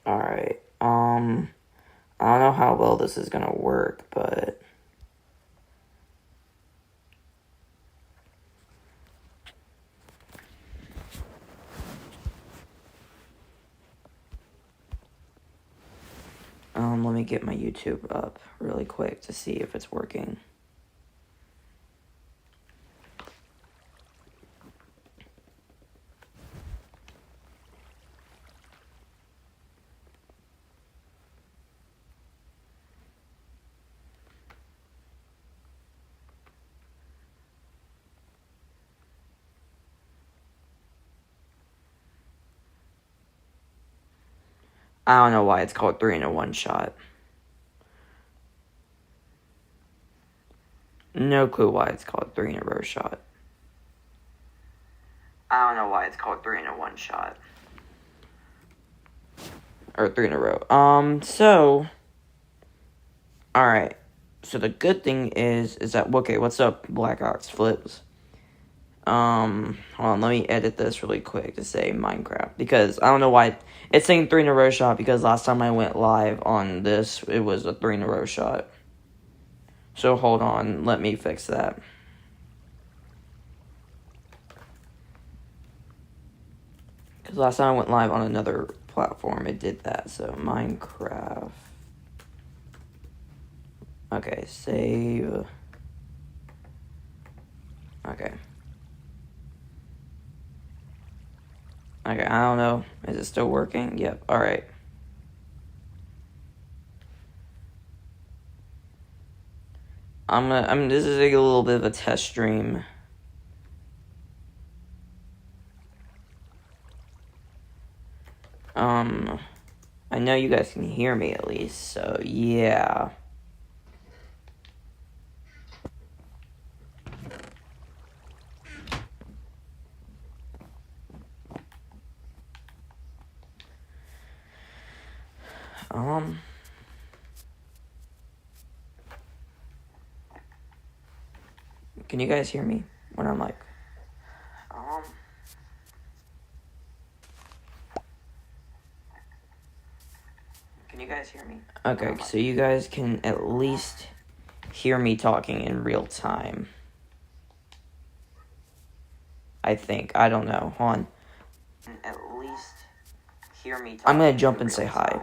Alright, I don't know how well this is gonna work, but... let me get my YouTube up really quick to see if it's working. I don't know why it's called 3 in a 1 shot. No clue why it's called 3 in a row shot. I don't know why it's called 3 in a 1 shot. Or 3 in a row. So... Alright. So the good thing is that... Okay, what's up, Black Ox Flips? Hold on, let me edit this really quick to say Minecraft. Because I don't know why... It's saying 3 in a row shot because last time I went live on this, it was a 3 in a row shot. So hold on, let me fix that. Because last time I went live on another platform, it did that. So Minecraft. Okay, save. Okay. Okay, I don't know. Is it still working? Yep, alright. This is like a little bit of a test stream. I know you guys can hear me at least, so yeah. Can you guys hear me when I'm like, Can you guys hear me? Okay, so you guys can at least hear me talking in real time. I think. I don't know. Hold on. At least hear me talking. I'm gonna jump and say hi.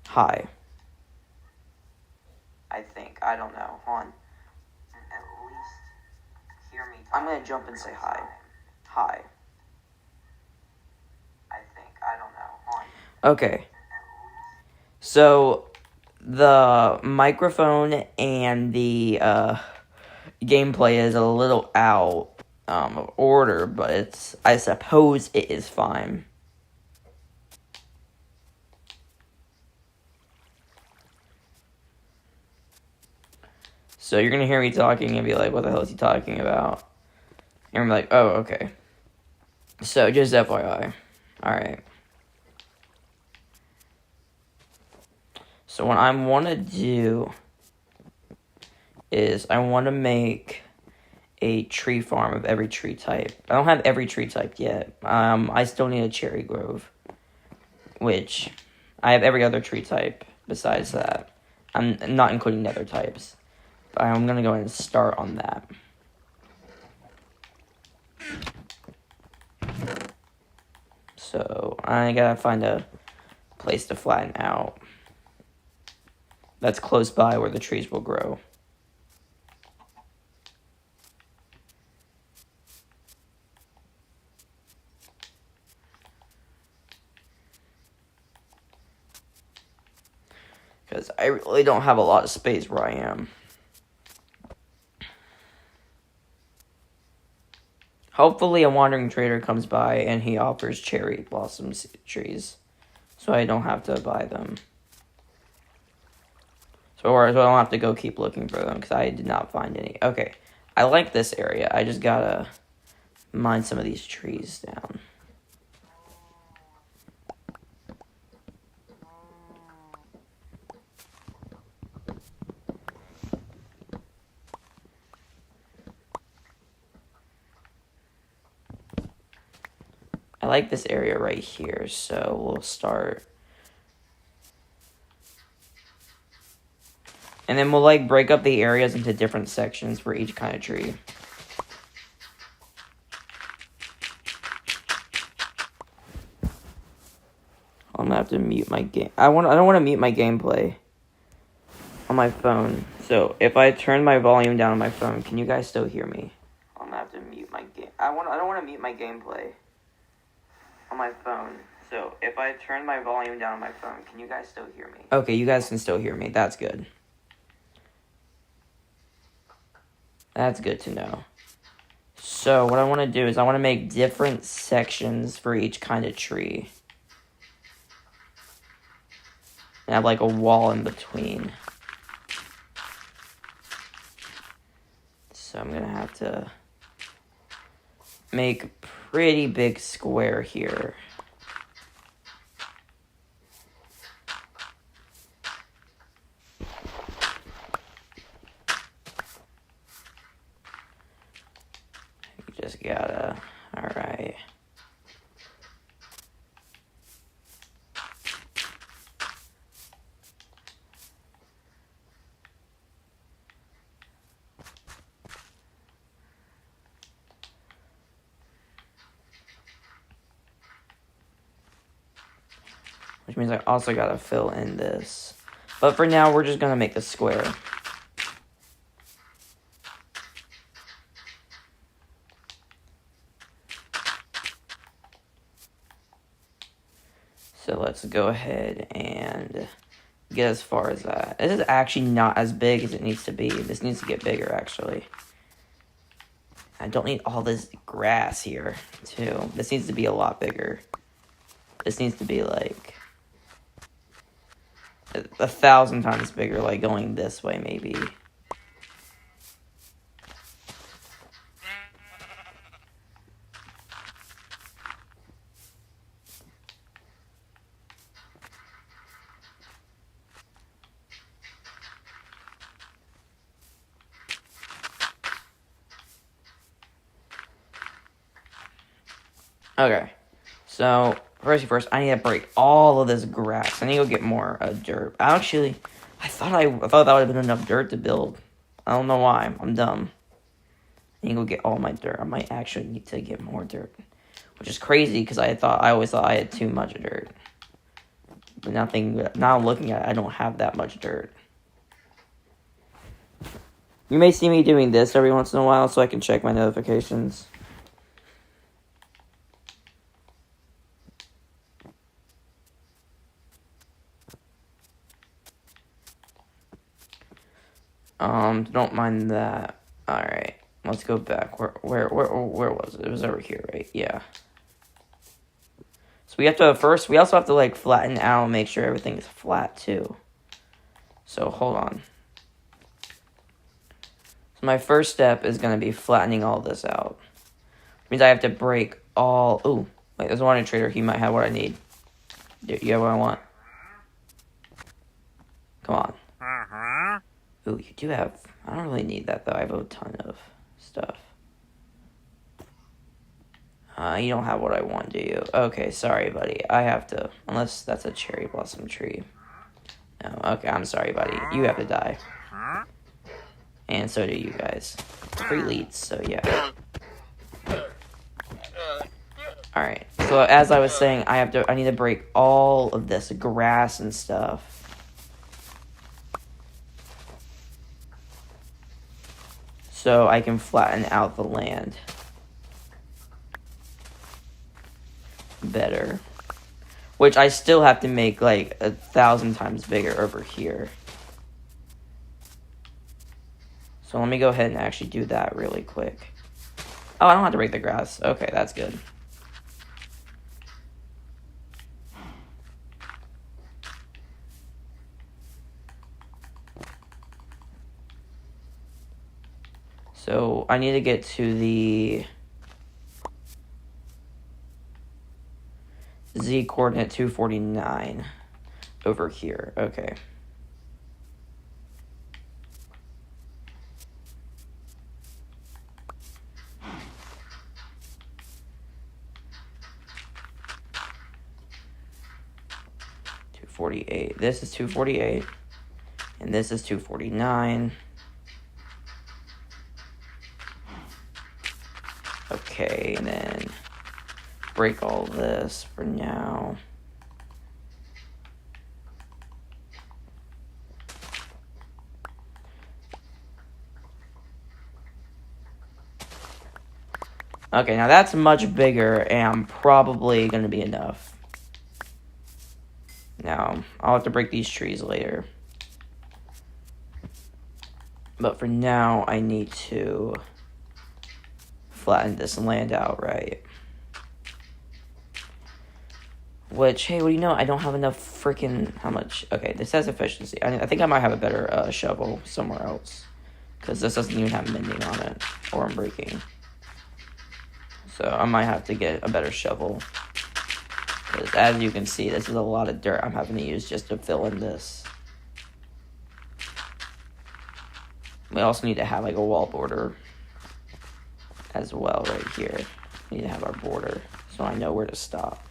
Hi. I think. I don't know. Hold on. At least hear me talking. I'm gonna jump and say hi. Hi. I think. I don't know. Hold on. Okay. So, the microphone and the gameplay is a little out of order, but I suppose it is fine. So you're gonna hear me talking and be like, what the hell is he talking about? And I'm like, oh, okay. So, just FYI. Alright. So what I want to do is I want to make a tree farm of every tree type. I don't have every tree type yet. I still need a cherry grove, which I have every other tree type besides that. I'm not including nether types. But I'm going to go ahead and start on that. So I got to find a place to flatten out that's close by where the trees will grow. Because I really don't have a lot of space where I am. Hopefully a wandering trader comes by and he offers cherry blossom trees. So I don't have to buy them. So I don't have to go keep looking for them because I did not find any. Okay, I like this area. I just gotta mine some of these trees down. I like this area right here, so we'll start And then we'll, like, break up the areas into different sections for each kind of tree. I'm gonna have to mute my game. I don't want to mute my gameplay on my phone. So if I turn my volume down on my phone, can you guys still hear me? I'm gonna have to mute my game. I don't want to mute my gameplay on my phone. So if I turn my volume down on my phone, can you guys still hear me? Okay, you guys can still hear me. That's good. That's good to know. So what I want to do is I want to make different sections for each kind of tree. And have like a wall in between. So I'm going to have to make a pretty big square here. You just gotta, alright. Which means I also gotta fill in this. But for now, we're just gonna make the square. So let's go ahead and get as far as that. This is actually not as big as it needs to be. This needs to get bigger, actually. I don't need all this grass here, too. This needs to be a lot bigger. This needs to be, like, 1,000 times bigger, like, going this way, maybe. Okay, so first, I need to break all of this grass. I need to go get more dirt. I thought that would have been enough dirt to build. I don't know why. I'm dumb. I need to go get all my dirt. I might actually need to get more dirt, which is crazy because I always thought I had too much dirt. But now looking at it, I don't have that much dirt. You may see me doing this every once in a while so I can check my notifications. Don't mind that. Alright, let's go back. Where was it? It was over here, right? Yeah. So we also have to, like, flatten out and make sure everything is flat, too. So, hold on. So my first step is going to be flattening all this out. Which means I have to break all... Ooh, wait, there's one trader. He might have what I need. You have what I want? Come on. Ooh, you do have... I don't really need that, though. I have a ton of stuff. You don't have what I want, do you? Okay, sorry, buddy. I have to... Unless that's a cherry blossom tree. No, okay, I'm sorry, buddy. You have to die. And so do you guys. Free leads, so yeah. Alright, so as I was saying, I need to break all of this grass and stuff. So I can flatten out the land better. Which I still have to make like 1,000 times bigger over here. So let me go ahead and actually do that really quick. Oh, I don't have to break the grass. Okay, that's good. So I need to get to the Z coordinate 249 over here. Okay. This is 248. And this is 249. Okay, and then break all this for now. Okay, now that's much bigger, and probably going to be enough. Now, I'll have to break these trees later. But for now, I need to flatten this land out right. Which, hey, what do you know? I don't have enough freaking... How much? Okay, this has efficiency. I think I might have a better shovel somewhere else. Because this doesn't even have mending on it. Or I'm breaking. So I might have to get a better shovel. Because as you can see, this is a lot of dirt I'm having to use just to fill in this. We also need to have like a wall border as well right here. We need to have our border so I know where to stop.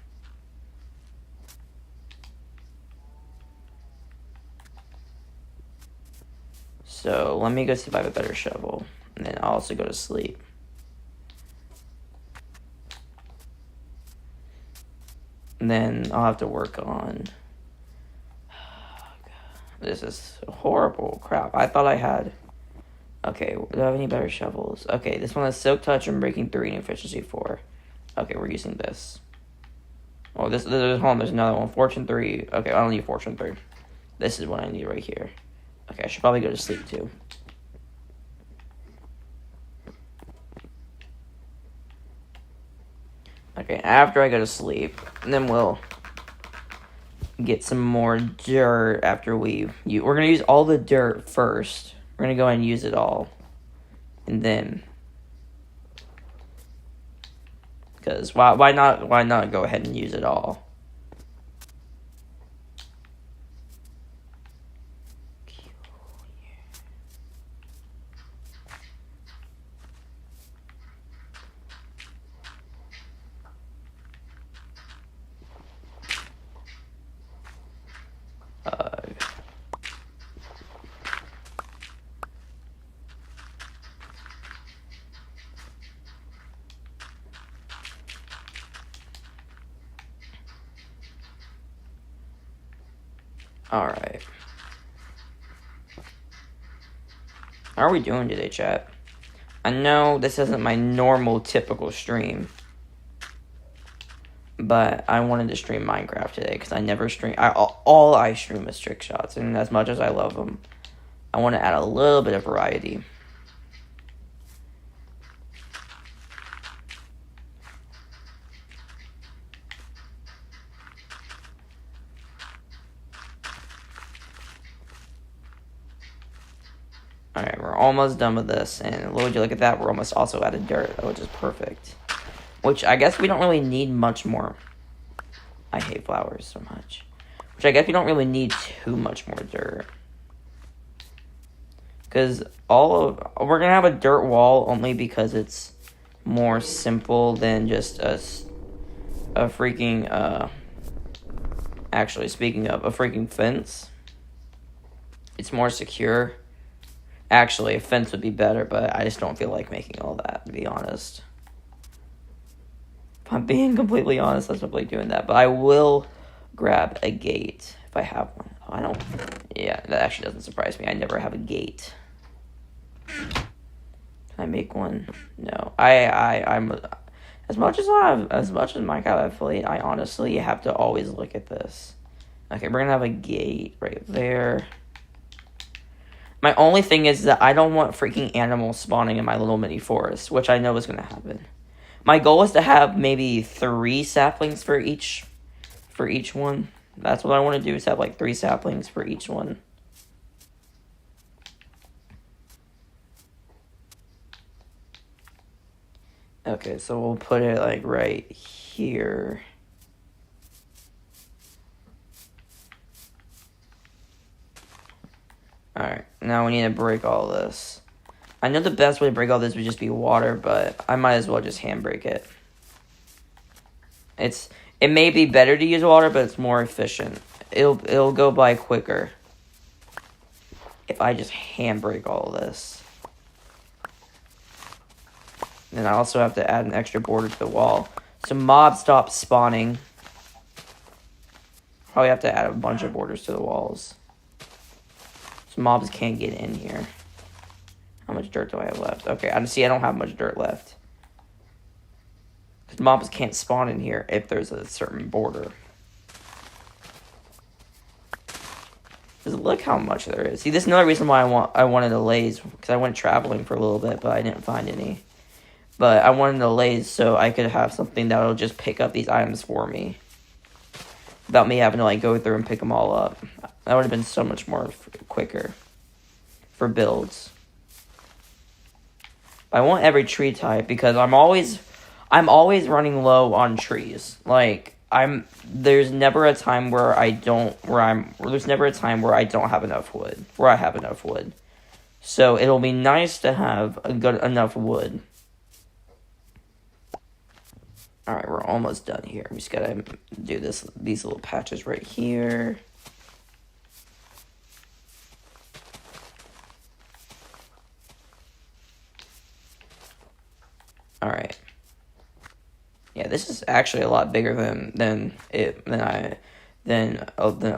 So let me go see if I have a better shovel. And then I'll also go to sleep. And then I'll have to work on... This is horrible crap. I thought I had... Okay, do I have any better shovels? Okay, this one has Silk Touch and Breaking 3 and Efficiency 4. Okay, we're using this. Oh, hold on, there's another one. Fortune 3. Okay, I don't need Fortune 3. This is what I need right here. Okay, I should probably go to sleep too. Okay, after I go to sleep, and then we'll get some more dirt after we're going to use all the dirt first. We're going to go ahead and use it all. And then, because why not go ahead and use it all? Alright. How are we doing today, chat? I know this isn't my normal, typical stream. But I wanted to stream Minecraft today because I never stream... All I stream is trick shots. And as much as I love them, I want to add a little bit of variety. Alright, we're almost done with this, and would you look at that, we're almost also out of dirt, which is perfect. Which, I guess we don't really need much more. I hate flowers so much. Which I guess we don't really need too much more dirt. Because we're going to have a dirt wall only because it's more simple than just a freaking, actually, speaking of, a freaking fence. It's more secure. Actually, a fence would be better, but I just don't feel like making all that, to be honest. If I'm being completely honest, I'm simply doing that. But I will grab a gate if I have one. Oh, I don't... Yeah, that actually doesn't surprise me. I never have a gate. Can I make one? No. I'm... As much as Minecraft Affiliate, I honestly have to always look at this. Okay, we're gonna have a gate right there. My only thing is that I don't want freaking animals spawning in my little mini forest, which I know is going to happen. My goal is to have maybe 3 saplings for each one. That's what I want to do, is have like 3 saplings for each one. Okay, so we'll put it like right here. Alright, now we need to break all this. I know the best way to break all this would just be water, but I might as well just hand break it. It may be better to use water, but it's more efficient. It'll go by quicker. if I just handbrake all of this. Then I also have to add an extra border to the wall. So mobs stop spawning. Probably have to add a bunch of borders to the walls. So mobs can't get in here. How much dirt do I have left? Okay, I don't have much dirt left. Because mobs can't spawn in here if there's a certain border. Just look how much there is. See, this is another reason why I wanted a laze. Because I went traveling for a little bit, but I didn't find any. But I wanted a laze so I could have something that will just pick up these items for me. Without me having to like go through and pick them all up. That would have been so much more quicker. For builds. I want every tree type because I'm always running low on trees. Like there's never a time where I don't have enough wood. Where I have enough wood. So it'll be nice to have enough wood. Alright, we're almost done here. We just gotta do these little patches right here. Alright. Yeah, this is actually a lot bigger than a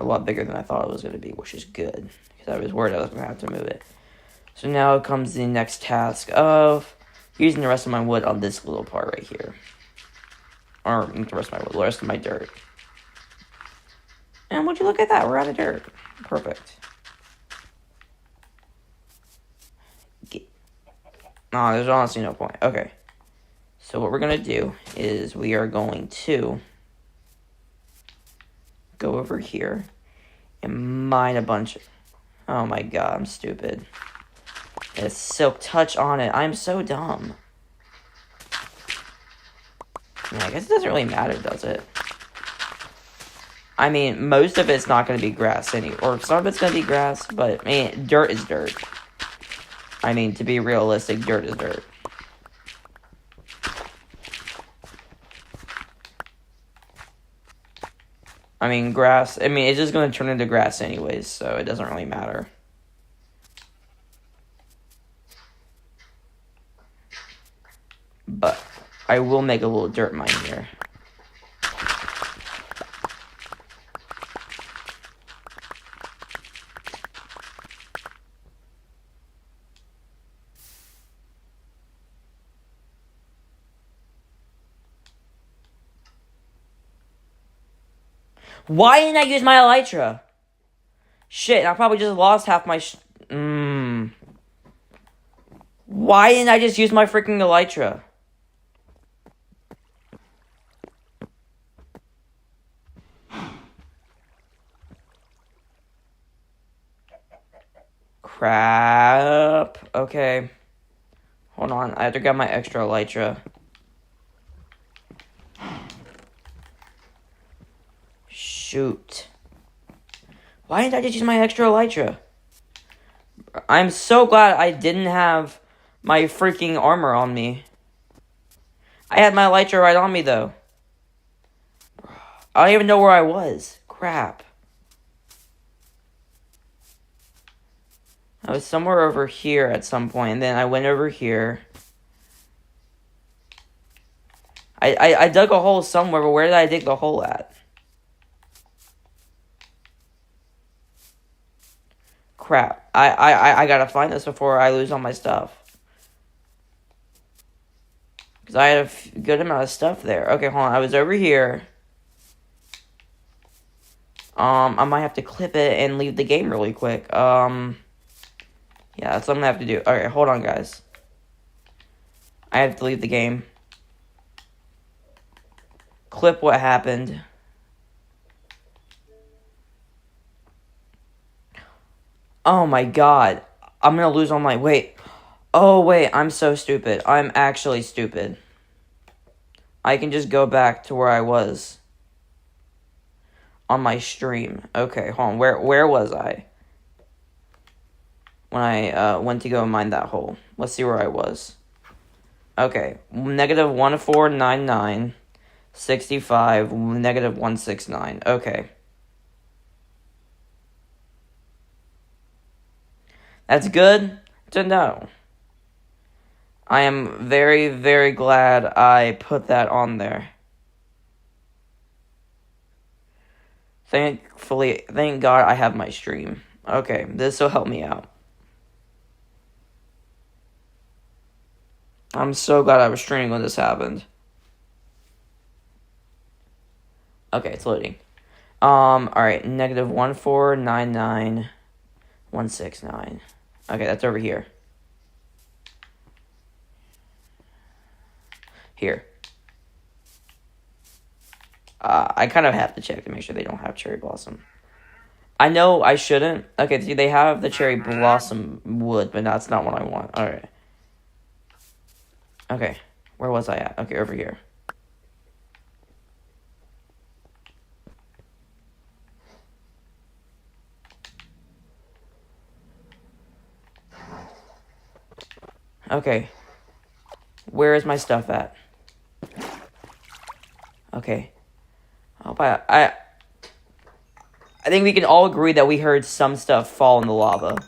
lot bigger than I thought it was gonna be, which is good. Because I was worried I was gonna have to move it. So now comes the next task of using the rest of my wood on this little part right here. Or not the rest of my wood, the rest of my dirt. And would you look at that? We're out of dirt. Perfect. No, there's honestly no point. Okay. So what we're going to do is we are going to go over here and mine a bunch of... Oh my god, I'm stupid. It's silk touch on it. I'm so dumb. Yeah, I guess it doesn't really matter, does it? I mean, most of it's not going to be grass or some of it's going to be grass, but I mean, dirt is dirt. I mean, to be realistic, dirt is dirt. I mean, grass, it's just going to turn into grass anyways, so it doesn't really matter. But I will make a little dirt mine here. Why didn't I use my elytra? Shit, I probably just lost half my Why didn't I just use my freaking elytra? Crap. Okay. Hold on, I have to grab my extra elytra. Shoot. Why didn't I just use my extra elytra? I'm so glad I didn't have my freaking armor on me. I had my elytra right on me, though. I don't even know where I was. Crap. I was somewhere over here at some point, and then I went over here. I dug a hole somewhere, but where did I dig the hole at? Crap. I gotta find this before I lose all my stuff. Because I had a good amount of stuff there. Okay, hold on. I was over here. I might have to clip it and leave the game really quick. Yeah, that's what I'm gonna have to do. Okay, hold on, guys. I have to leave the game. Clip what happened. Oh my god. I'm gonna lose all my... Wait. Oh, wait. I'm so stupid. I'm actually stupid. I can just go back to where I was. On my stream. Okay, hold on. Where was I? When I went to go mine that hole. Let's see where I was. Okay. Negative 1499. 65. Negative 169. Okay. That's good to know. I am very, very glad I put that on there. Thank God I have my stream. Okay, this will help me out. I'm so glad I was streaming when this happened. Okay, it's loading. Alright, negative 1499169. Okay, that's over here. Here. I kind of have to check to make sure they don't have cherry blossom. I know I shouldn't. Okay, see, they have the cherry blossom wood, but that's not what I want. Alright. Okay, where was I at? Okay, over here. Okay. Where is my stuff at? Okay. I think we can all agree that we heard some stuff fall in the lava.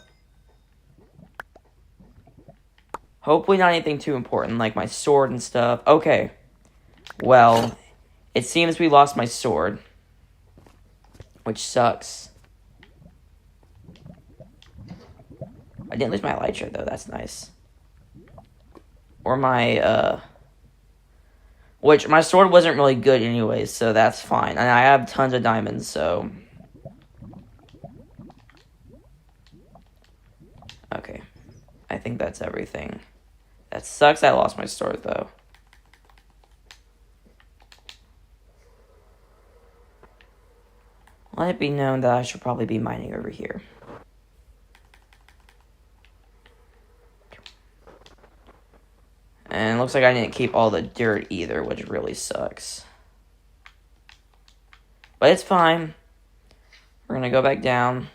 Hopefully not anything too important, like my sword and stuff. Okay. Well, it seems we lost my sword. Which sucks. I didn't lose my elytra, though. That's nice. Or my, which, my sword wasn't really good anyways, so that's fine. And I have tons of diamonds, so... Okay. I think that's everything. That sucks I lost my sword, though. Let it be known that I should probably be mining over here. And it looks like I didn't keep all the dirt either, which really sucks. But it's fine. We're gonna go back down.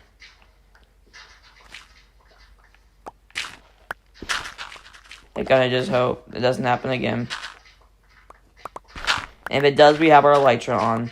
I gotta just hope it doesn't happen again. And if it does, we have our elytra on.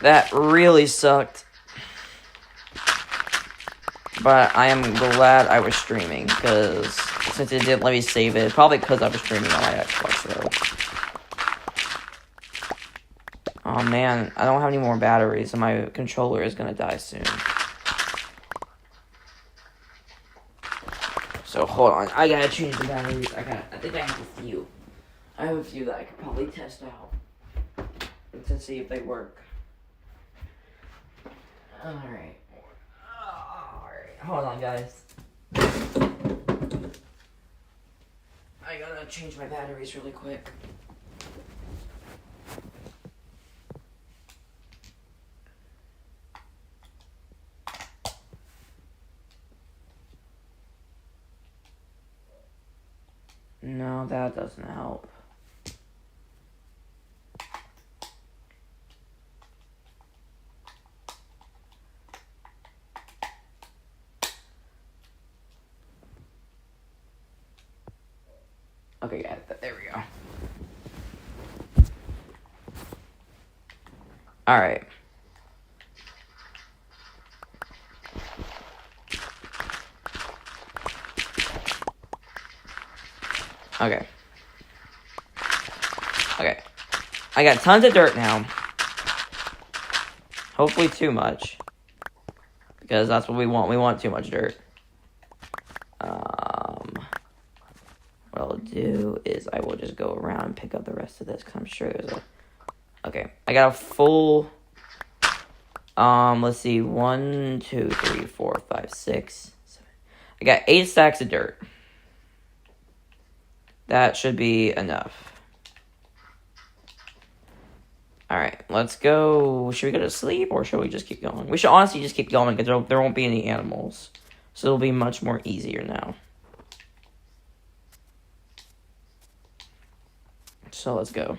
That really sucked. But I am glad I was streaming, because since it didn't let me save it, probably because I was streaming on my Xbox, though. Oh man, I don't have any more batteries, and my controller is gonna die soon. So hold on, I gotta change the batteries. I think I have a few. I have a few that I could probably test out to see if they work. Alright. Hold on, guys. I gotta change my batteries really quick. No, that doesn't help. Okay, yeah, there we go. Alright. Okay. Okay. I got tons of dirt now. Hopefully too much. Because that's what we want. We want too much dirt. What I'll do is I will just go around and pick up the rest of this, because I'm sure there's a... Okay. I got a full... let's see. 1, 2, 3, 4, 5, 6, 7. I got 8 stacks of dirt. That should be enough. Alright, let's go. Should we go to sleep, or should we just keep going? We should honestly just keep going, because there won't be any animals. So it'll be much more easier now. So let's go.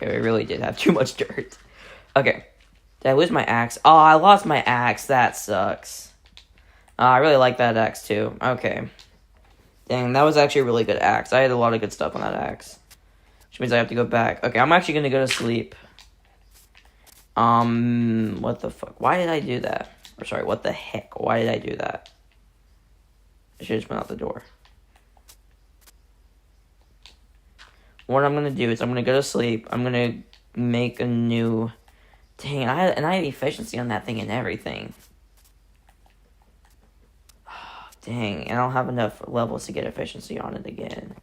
Okay, we really did have too much dirt. Okay. Did I lose my axe? Oh, I lost my axe. That sucks. I really like that axe, too. Okay. Dang, that was actually a really good axe. I had a lot of good stuff on that axe. Which means I have to go back. Okay, I'm actually gonna go to sleep. What the fuck? Why did I do that? Or sorry, what the heck? Why did I do that? I should have just went out the door. What I'm gonna do is I'm gonna go to sleep. I'm gonna make a new... Dang, I had efficiency on that thing and everything. Dang, and I don't have enough levels to get efficiency on it again.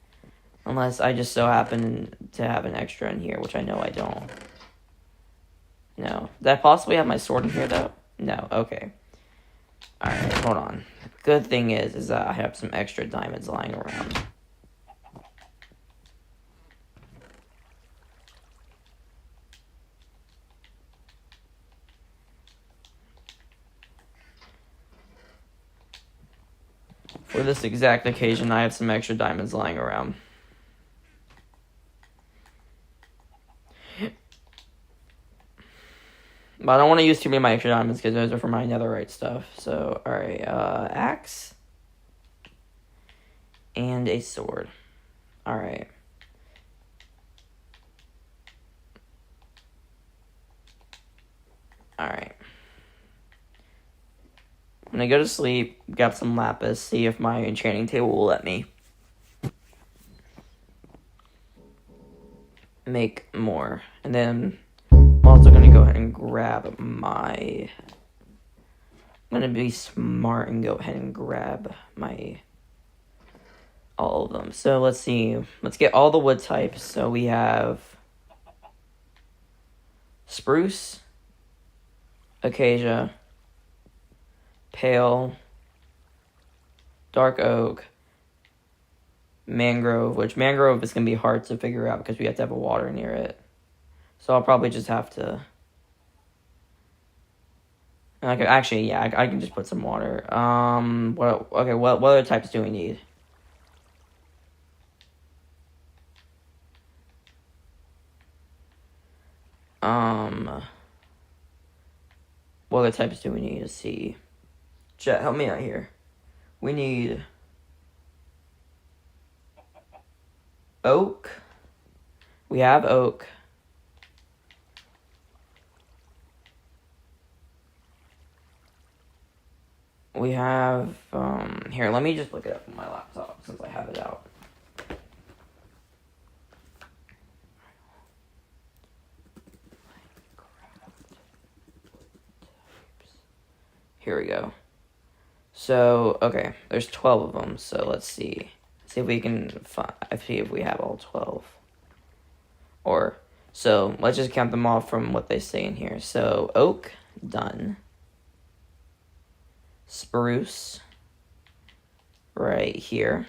Unless I just so happen to have an extra in here, which I know I don't. No. Did I possibly have my sword in here, though? No, okay. Alright, hold on. Good thing is that I have some extra diamonds lying around. For this exact occasion, I have some extra diamonds lying around. But I don't want to use too many of my extra diamonds because those are for my netherite stuff. So, alright, axe. And a sword. Alright. Alright. I'm gonna go to sleep, grab some lapis, see if my enchanting table will let me make more. And then I'm also gonna go ahead and grab my... I'm gonna be smart and go ahead and grab my... all of them. So let's see. Let's get all the wood types. So we have spruce, acacia, pale, dark oak, mangrove, which mangrove is going to be hard to figure out because we have to have a water near it. So I'll probably just have to... I can just put some water. What other types do we need? What other types do we need to see? Chat, help me out here. We need oak. We have oak. We have, here, let me just look it up on my laptop since I have it out. Here we go. So, okay, there's 12 of them, so let's see. See if we can see if we have all 12. So, let's just count them off from what they say in here. So, oak, done. Spruce, right here.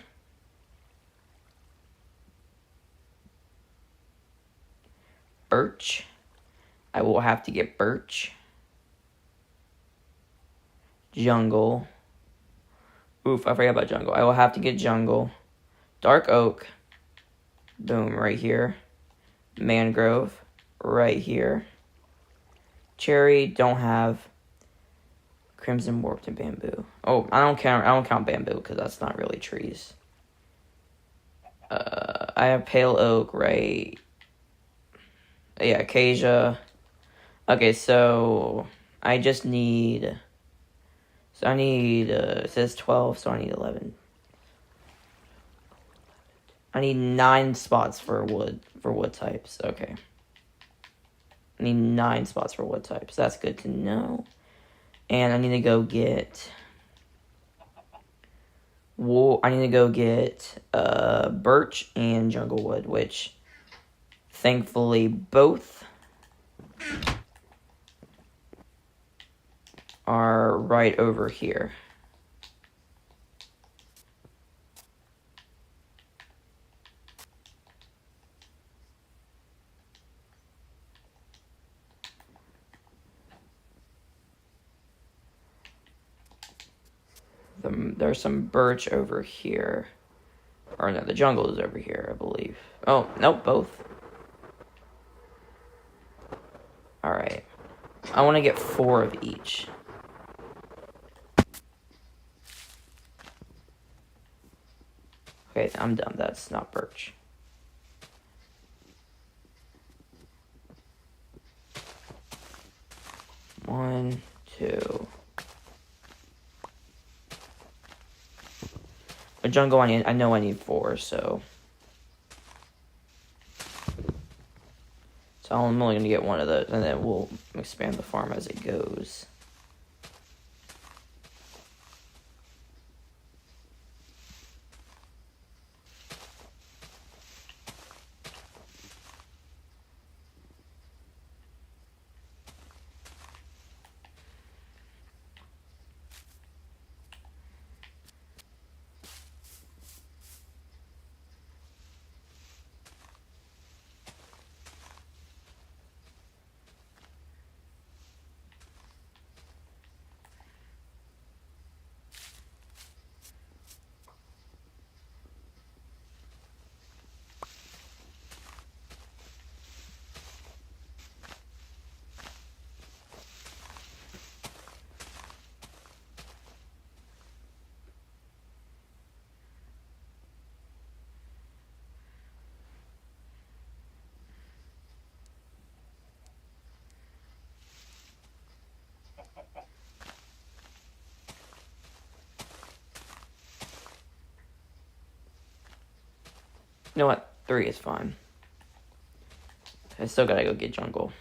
Birch, I will have to get birch. Jungle. Oof, I forgot about jungle. I will have to get jungle. Dark oak. Boom, right here. Mangrove, right here. Cherry, don't have. Crimson warped and bamboo. Oh, I don't count bamboo because that's not really trees. I have pale oak, right? Yeah, acacia. Okay, so I just need... So I need, it says 12, so I need 11. I need 9 spots for wood types. Okay. I need 9 spots for wood types. That's good to know. And I need to go get I need to go get birch and jungle wood, which thankfully both are right over here. There's some birch over here. Or no, the jungle is over here, I believe. Oh, nope, both. Alright. I want to get 4 of each. Okay, I'm done. That's not birch. One, two. A jungle, I know I need 4, so I'm only going to get 1 of those, and then we'll expand the farm as it goes. You know what? 3 is fine. I still gotta go get jungle.